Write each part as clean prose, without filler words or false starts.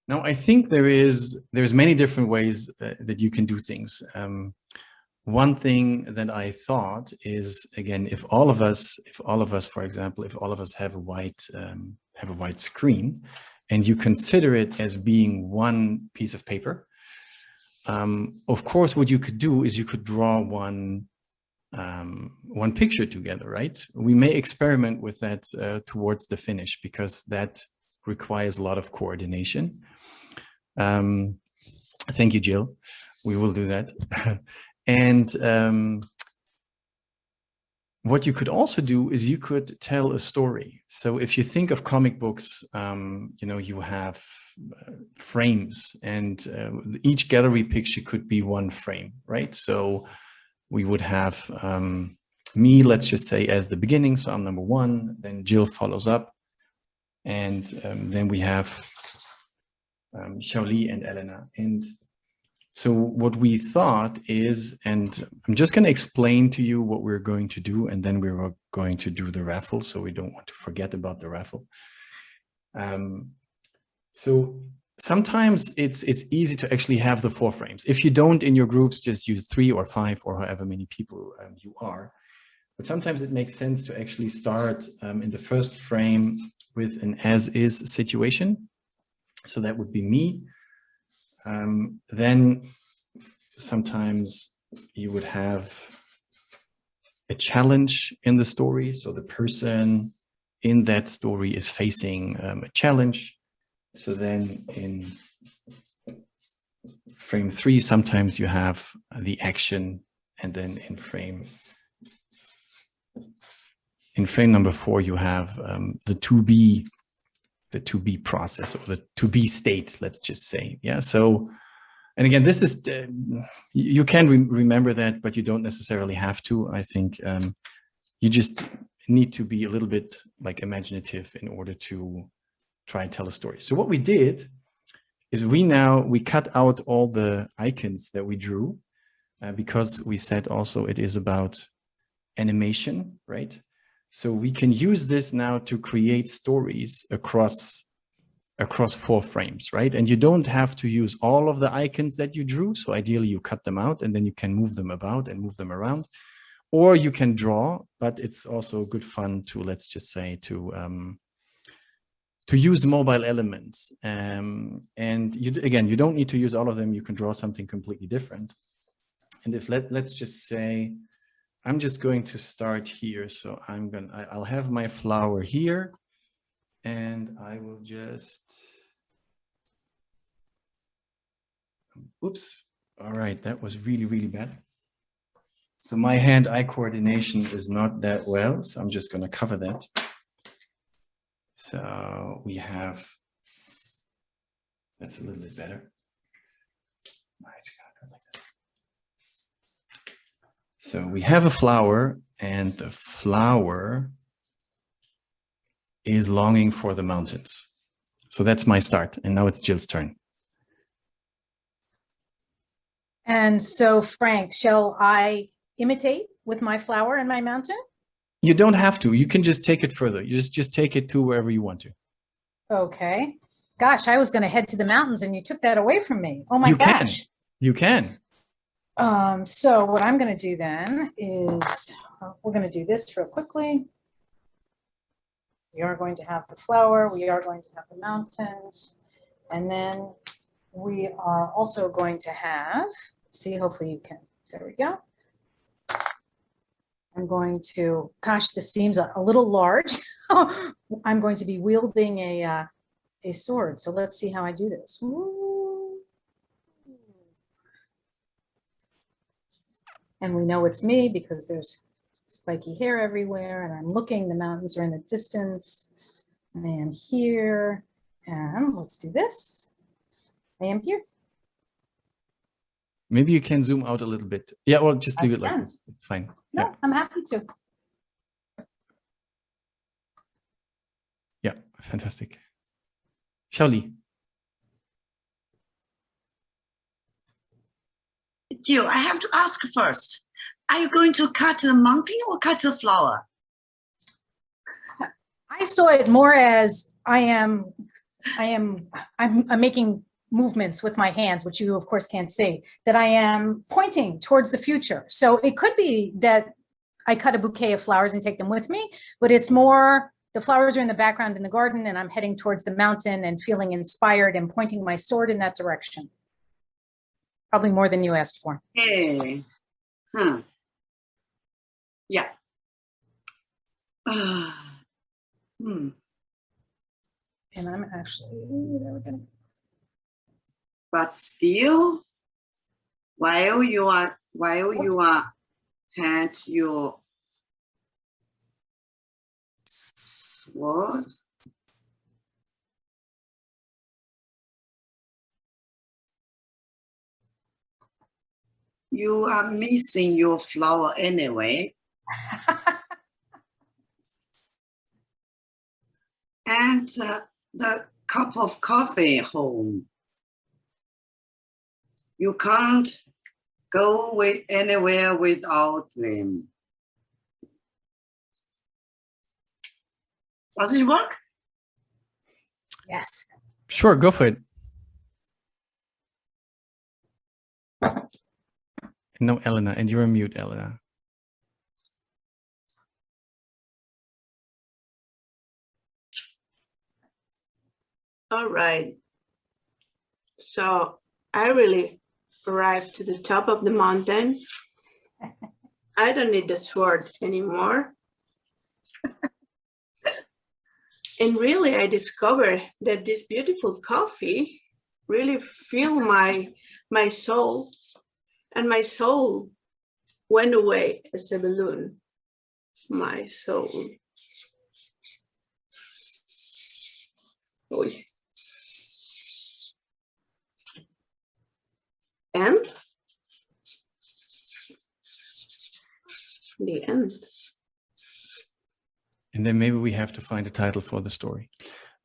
Now, I think there's many different ways that you can do things. One thing that I thought is, again, if all of us, for example, if all of us have a white screen, and you consider it as being one piece of paper, of course, what you could do is you could draw one picture together, right? We may experiment with that towards the finish, because that requires a lot of coordination. Thank you, Jill. We will do that. And what you could also do is you could tell a story. So if you think of comic books, you know, you have frames, and each gallery picture could be one frame, right? So we would have me, let's just say, as the beginning. So I'm number one, then Jill follows up. And then we have Xiaoli and Elena. And so what we thought is, and I'm just going to explain to you what we're going to do, and then we're going to do the raffle. So we don't want to forget about the raffle. So sometimes it's easy to actually have the 4 frames. If you don't in your groups, just use 3 or 5 or however many people you are. But sometimes it makes sense to actually start in the first frame with an as-is situation. So that would be me. Then sometimes you would have a challenge in the story. So the person in that story is facing a challenge. So then in frame 3, sometimes you have the action, and then in frame number 4, you have the to be process, or the to be state, let's just say. Yeah. So, and again, this is, you can remember that, but you don't necessarily have to. I think you just need to be a little bit like imaginative in order to try and tell a story. So what we did is we cut out all the icons that we drew, because we said also it is about animation, right? So we can use this now to create stories across 4 frames, right? And you don't have to use all of the icons that you drew. So ideally you cut them out, and then you can move them about and move them around, or you can draw, but it's also good fun to, let's just say, to use mobile elements. And again, you don't need to use all of them. You can draw something completely different. And if let's just say, I'm just going to start here. So I'll have my flower here, and I will just, oops. All right, that was really, really bad. So my hand-eye coordination is not that well, so I'm just going to cover that. So we have, that's a little bit better. So we have a flower, and the flower is longing for the mountains. So that's my start. And now it's Jill's turn. And so, Frank, shall I imitate with my flower and my mountain? You don't have to. You can just take it further. You just take it to wherever you want to. Okay. Gosh, I was going to head to the mountains, and you took that away from me. Oh my gosh. You can. So what I'm going to do then is we're going to do this real quickly. We are going to have the flower. We are going to have the mountains. And then we are also going to have, see, hopefully you can, there we go. I'm going to, gosh, this seems a little large. I'm going to be wielding a sword. So let's see how I do this. Woo. And we know it's me because there's spiky hair everywhere, and I'm looking, the mountains are in the distance. I am here, and let's do this. I am here. Maybe you can zoom out a little bit. Yeah, well, just leave it like this. It's fine. No, yeah. I'm happy to. Yeah, fantastic. Xiaoli. Jill, I have to ask first. Are you going to cut the mountain or cut the flower? I saw it more as I am I'm making movements with my hands, which you of course can't see, that I am pointing towards the future. So it could be that I cut a bouquet of flowers and take them with me, but it's more the flowers are in the background in the garden and I'm heading towards the mountain and feeling inspired and pointing my sword in that direction. Probably more than you asked for. Okay. Yeah. Hmm. And I'm actually, there we go. But still, while you are had your sword, you are missing your flower anyway. And the cup of coffee home. You can't go anywhere without them. Does it work? Yes. Sure, go for it. No, Elena, and you're on mute, Elena. All right. So I really arrived to the top of the mountain. I don't need the sword anymore. And really, I discovered that this beautiful coffee really filled my soul, and my soul went away as a balloon. My soul. Oy. And the end. And then maybe we have to find a title for the story.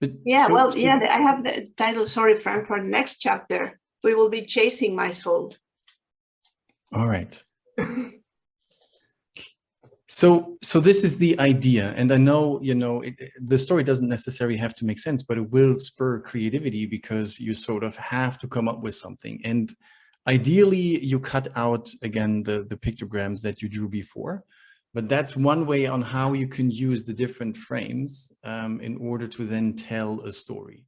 But Yeah, I have the title, sorry, Frank, for the next chapter. We will be chasing my soul. All right. So this is the idea. And I know, the story doesn't necessarily have to make sense, but it will spur creativity because you sort of have to come up with something. And ideally, you cut out, again, the pictograms that you drew before. But that's one way on how you can use the different frames in order to then tell a story.